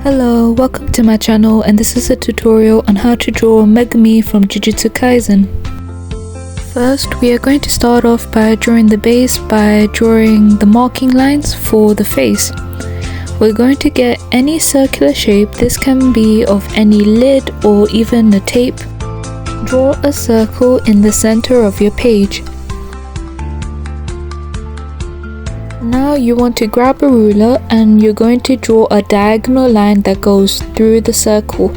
Hello, welcome to my channel, and this is a tutorial on how to draw Megumi from Jujutsu Kaisen. First, we are going to start off by drawing the base by drawing the marking lines for the face. We're going to get any circular shape. This can be of any lid or even a tape. Draw a circle in the center of your page. Now you want to grab a ruler and you're going to draw a diagonal line that goes through the circle.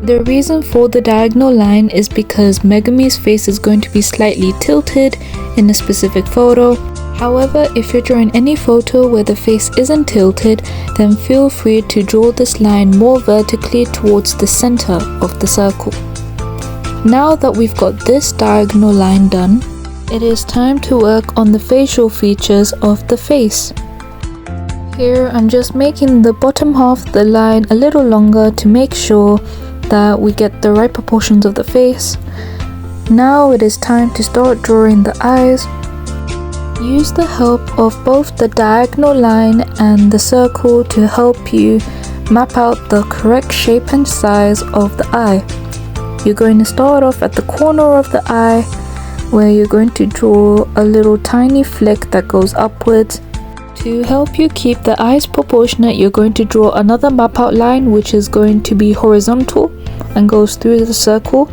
The reason for the diagonal line is because Megumi's face is going to be slightly tilted in a specific photo. However, if you're drawing any photo where the face isn't tilted, then feel free to draw this line more vertically towards the center of the circle. Now that we've got this diagonal line done, it is time to work on the facial features of the face. Here I'm just making the bottom half of the line a little longer to make sure that we get the right proportions of the face. Now it is time to start drawing the eyes. Use the help of both the diagonal line and the circle to help you map out the correct shape and size of the eye. You're going to start off at the corner of the eye, where you're going to draw a little tiny flick that goes upwards. To help you keep the eyes proportionate, you're going to draw another map out line which is going to be horizontal and goes through the circle.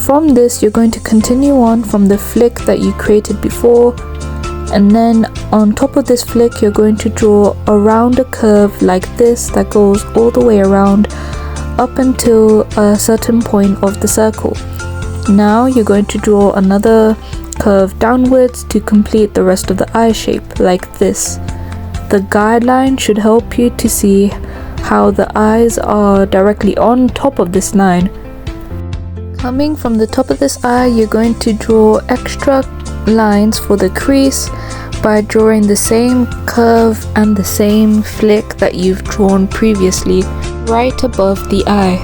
From this, you're going to continue on from the flick that you created before, and then on top of this flick you're going to draw around a curve like this that goes all the way around up until a certain point of the circle. Now you're going to draw another curve downwards to complete the rest of the eye shape like this. The guideline should help you to see how the eyes are directly on top of this line. Coming from the top of this eye, you're going to draw extra lines for the crease by drawing the same curve and the same flick that you've drawn previously right above the eye.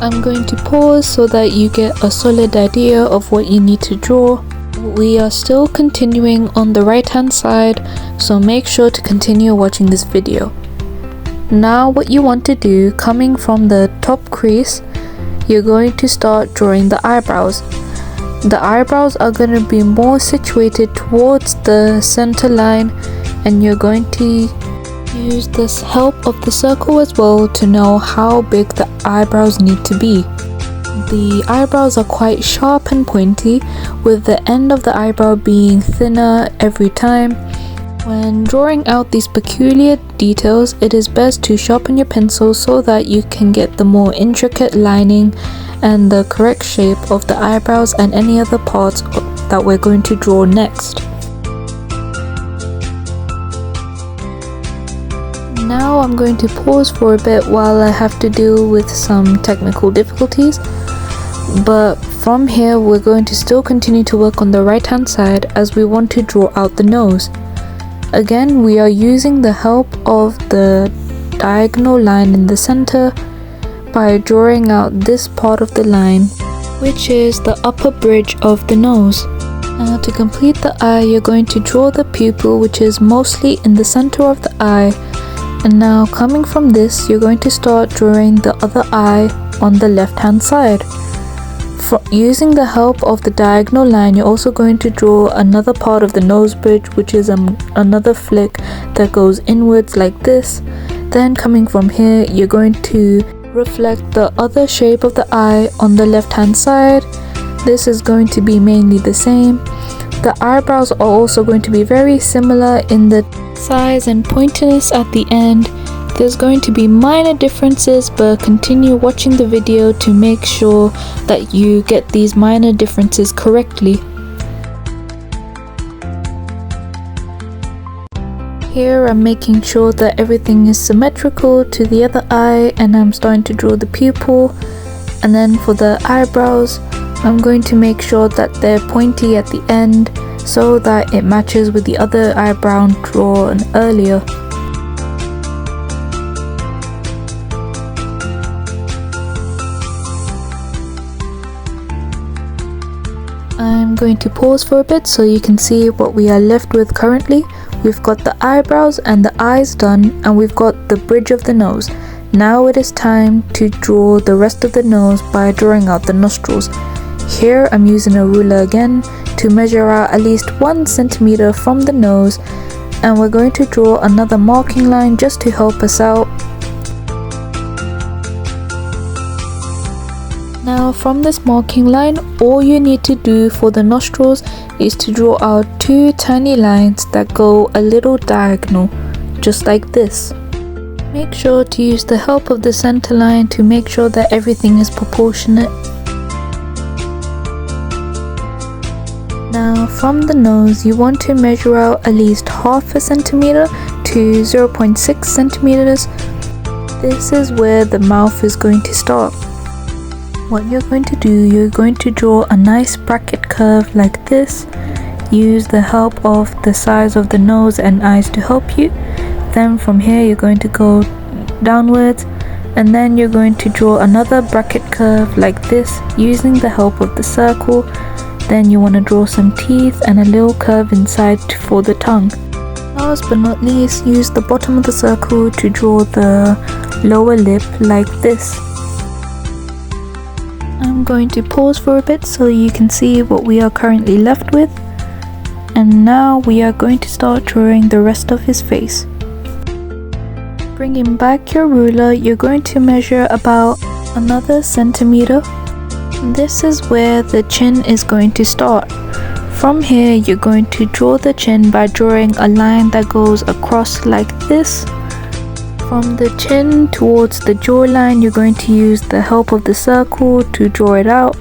I'm going to pause so that you get a solid idea of what you need to draw. We are still continuing on the right hand side, so make sure to continue watching this video. Now what you want to do, coming from the top crease, you're going to start drawing the eyebrows. The eyebrows are going to be more situated towards the center line, and you're going to use the help of the circle as well to know how big the eyebrows need to be. The eyebrows are quite sharp and pointy, with the end of the eyebrow being thinner every time. When drawing out these peculiar details, it is best to sharpen your pencil so that you can get the more intricate lining and the correct shape of the eyebrows and any other parts that we're going to draw next. Now I'm going to pause for a bit while I have to deal with some technical difficulties, but from here we're going to still continue to work on the right hand side as we want to draw out the nose. Again, we are using the help of the diagonal line in the center by drawing out this part of the line, which is the upper bridge of the nose. Now to complete the eye, you're going to draw the pupil, which is mostly in the center of the eye. And now coming from this, you're going to start drawing the other eye on the left hand side. Using the help of the diagonal line, you're also going to draw another part of the nose bridge, which is another flick that goes inwards like this. Then coming from here, you're going to reflect the other shape of the eye on the left hand side. This is going to be mainly the same. The eyebrows are also going to be very similar in the size and pointiness at the end. There's going to be minor differences, but continue watching the video to make sure that you get these minor differences correctly. Here I'm making sure that everything is symmetrical to the other eye, and I'm starting to draw the pupil. And then for the eyebrows, I'm going to make sure that they're pointy at the end so that it matches with the other eyebrow drawn earlier. I'm going to pause for a bit so you can see what we are left with currently. We've got the eyebrows and the eyes done, and we've got the bridge of the nose. Now it is time to draw the rest of the nose by drawing out the nostrils. Here I'm using a ruler again to measure out at least 1 centimeter from the nose, and we're going to draw another marking line just to help us out. Now from this marking line, all you need to do for the nostrils is to draw out 2 tiny lines that go a little diagonal, just like this. Make sure to use the help of the center line to make sure that everything is proportionate. Now from the nose, you want to measure out at least half a centimeter to 0.6 centimeters. This is where the mouth is going to start. What you're going to do, you're going to draw a nice bracket curve like this. Use the help of the size of the nose and eyes to help you. Then from here you're going to go downwards, and then you're going to draw another bracket curve like this using the help of the circle. Then you want to draw some teeth and a little curve inside for the tongue. Last but not least, use the bottom of the circle to draw the lower lip like this. I'm going to pause for a bit so you can see what we are currently left with. And now we are going to start drawing the rest of his face. Bringing back your ruler, you're going to measure about another centimeter. This is where the chin is going to start. From here, you're going to draw the chin by drawing a line that goes across like this. From the chin towards the jawline, you're going to use the help of the circle to draw it out.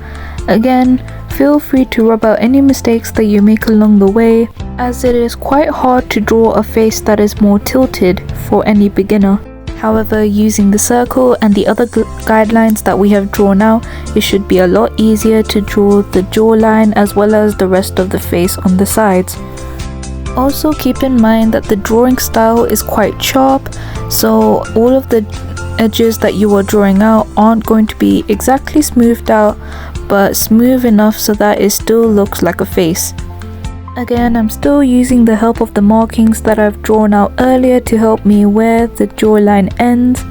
Again, feel free to rub out any mistakes that you make along the way, as it is quite hard to draw a face that is more tilted for any beginner. However, using the circle and the other guidelines that we have drawn out, it should be a lot easier to draw the jawline as well as the rest of the face on the sides. Also keep in mind that the drawing style is quite sharp, so all of the edges that you are drawing out aren't going to be exactly smoothed out, but smooth enough so that it still looks like a face. Again, I'm still using the help of the markings that I've drawn out earlier to help me where the jawline ends.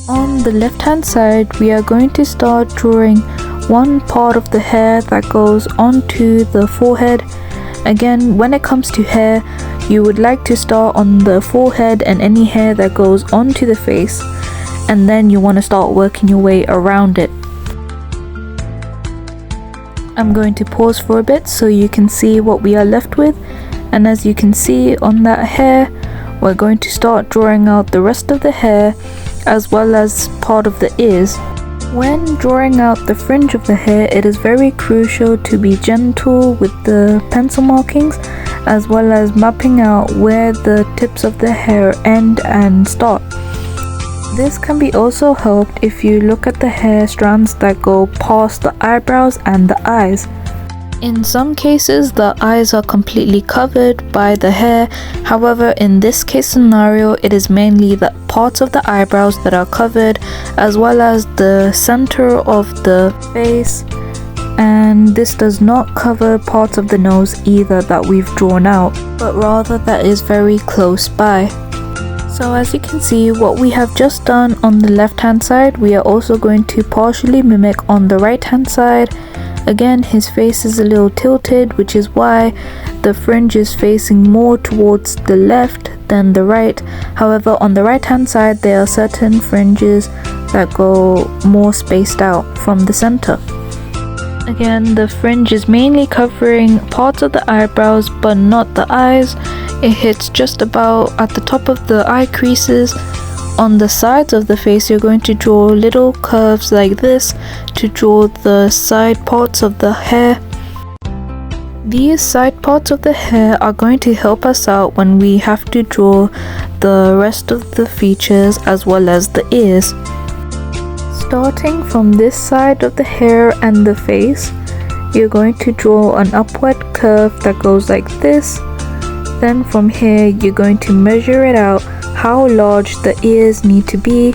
On the left hand side, we are going to start drawing one part of the hair that goes onto the forehead. Again, when it comes to hair, you would like to start on the forehead and any hair that goes onto the face, and then you want to start working your way around it. I'm going to pause for a bit so you can see what we are left with, and as you can see on that hair, we're going to start drawing out the rest of the hair as well as part of the ears. When drawing out the fringe of the hair, it is very crucial to be gentle with the pencil markings, as well as mapping out where the tips of the hair end and start. This can be also helped if you look at the hair strands that go past the eyebrows and the eyes. In some cases, the eyes are completely covered by the hair. However, in this case scenario, it is mainly the parts of the eyebrows that are covered, as well as the center of the face, and this does not cover parts of the nose either that we've drawn out, but rather that is very close by. So as you can see, what we have just done on the left hand side, we are also going to partially mimic on the right hand side. Again, his face is a little tilted, which is why the fringe is facing more towards the left than the right. However, on the right hand side, there are certain fringes that go more spaced out from the center. Again, the fringe is mainly covering parts of the eyebrows but not the eyes. It hits just about at the top of the eye creases. On the sides of the face, you're going to draw little curves like this to draw the side parts of the hair. These side parts of the hair are going to help us out when we have to draw the rest of the features as well as the ears. Starting from this side of the hair and the face, you're going to draw an upward curve that goes like this. Then from here, you're going to measure it out how large the ears need to be.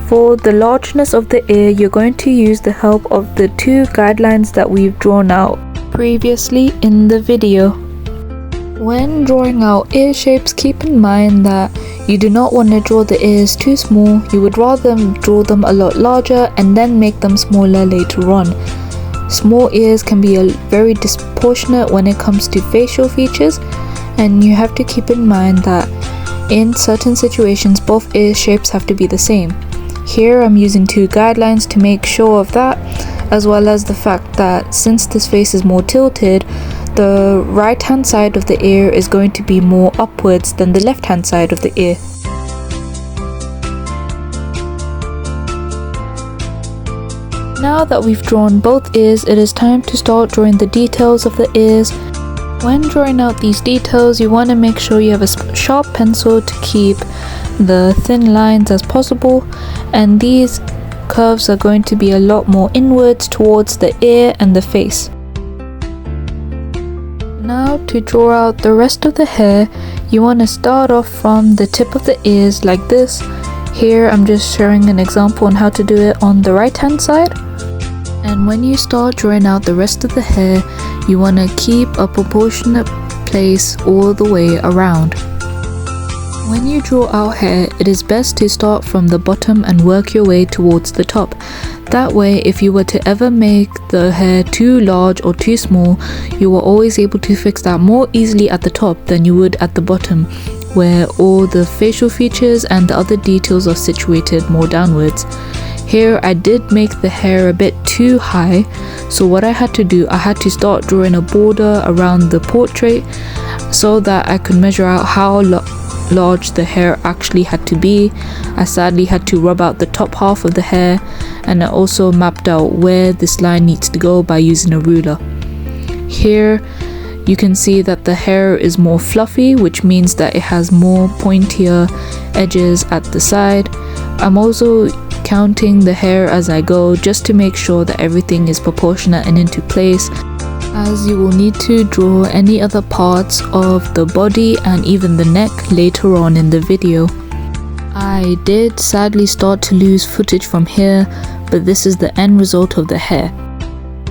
For the largeness of the ear, you're going to use the help of the two guidelines that we've drawn out previously in the video. When drawing out ear shapes, keep in mind that You do not want to draw the ears too small. You would rather draw them a lot larger and then make them smaller later on. Small ears can be very disproportionate when it comes to facial features, and you have to keep in mind that in certain situations both ear shapes have to be the same. Here I'm using two guidelines to make sure of that, as well as the fact that since this face is more tilted, the right hand side of the ear is going to be more upwards than the left hand side of the ear. Now that we've drawn both ears, it is time to start drawing the details of the ears. When drawing out these details, you want to make sure you have a sharp pencil to keep the thin lines as possible, and these curves are going to be a lot more inwards towards the ear and the face. Now to draw out the rest of the hair, you want to start off from the tip of the ears like this. Here I'm just showing an example on how to do it on the right hand side. And when you start drawing out the rest of the hair, you want to keep a proportionate place all the way around. When you draw out hair, it is best to start from the bottom and work your way towards the top. That way, if you were to ever make the hair too large or too small, you are always able to fix that more easily at the top than you would at the bottom, where all the facial features and the other details are situated more downwards. Here I did make the hair a bit too high, so what I had to do, I had to start drawing a border around the portrait so that I could measure out how large the hair actually had to be. I sadly had to rub out the top half of the hair, and I also mapped out where this line needs to go by using a ruler. Here you can see that the hair is more fluffy, which means that it has more pointier edges at the side. I'm also counting the hair as I go just to make sure that everything is proportionate and into place, as you will need to draw any other parts of the body and even the neck later on in the video. I did sadly start to lose footage from here, but this is the end result of the hair.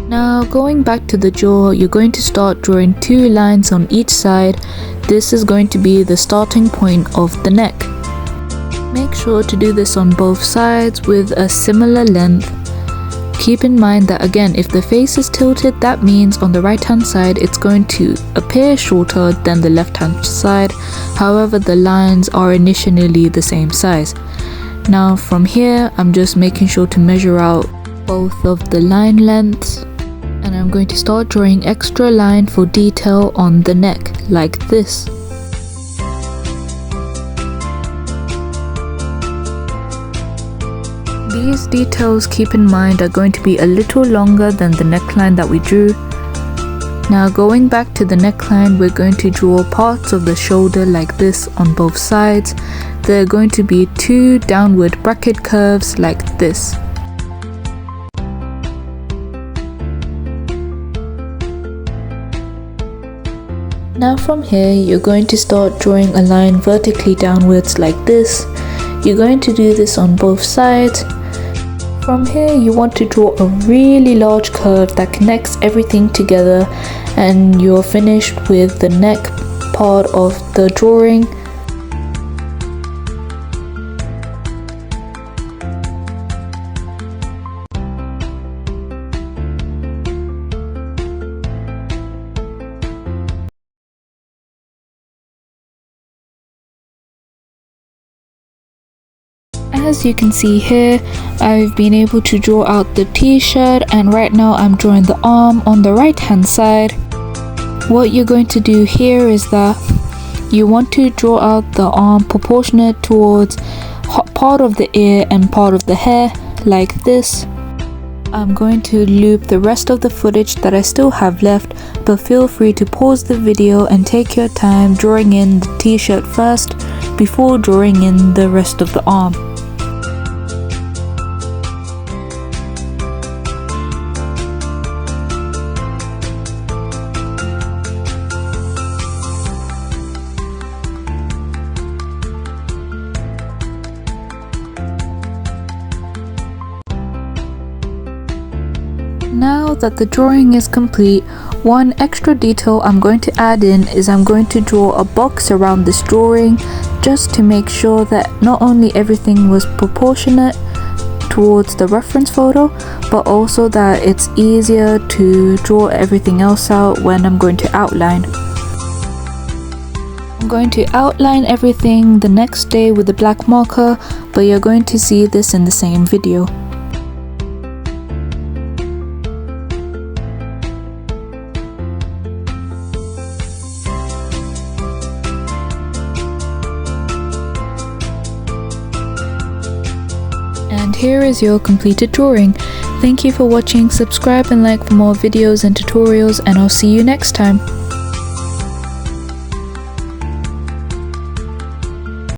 Now going back to the jaw, you're going to start drawing two lines on each side. This is going to be the starting point of the neck. Make sure to do this on both sides with a similar length. Keep in mind that again, if the face is tilted, that means on the right hand side it's going to appear shorter than the left hand side. However, the lines are initially the same size. Now from here, I'm just making sure to measure out both of the line lengths, and I'm going to start drawing extra line for detail on the neck like this. These details, keep in mind, are going to be a little longer than the neckline that we drew. Now going back to the neckline, we're going to draw parts of the shoulder like this on both sides. There are going to be two downward bracket curves like this. Now from here, you're going to start drawing a line vertically downwards like this. You're going to do this on both sides. From here, you want to draw a really large curve that connects everything together, and you're finished with the neck part of the drawing. As you can see here, I've been able to draw out the t-shirt, and right now I'm drawing the arm on the right hand side. What you're going to do here is that you want to draw out the arm proportionate towards part of the ear and part of the hair like this. I'm going to loop the rest of the footage that I still have left, but feel free to pause the video and take your time drawing in the t-shirt first before drawing in the rest of the arm. Now that the drawing is complete, one extra detail I'm going to add in is I'm going to draw a box around this drawing just to make sure that not only everything was proportionate towards the reference photo, but also that it's easier to draw everything else out when I'm going to outline. I'm going to outline everything the next day with a black marker, but you're going to see this in the same video. And here is your completed drawing. Thank you for watching, subscribe and like for more videos and tutorials, and I'll see you next time.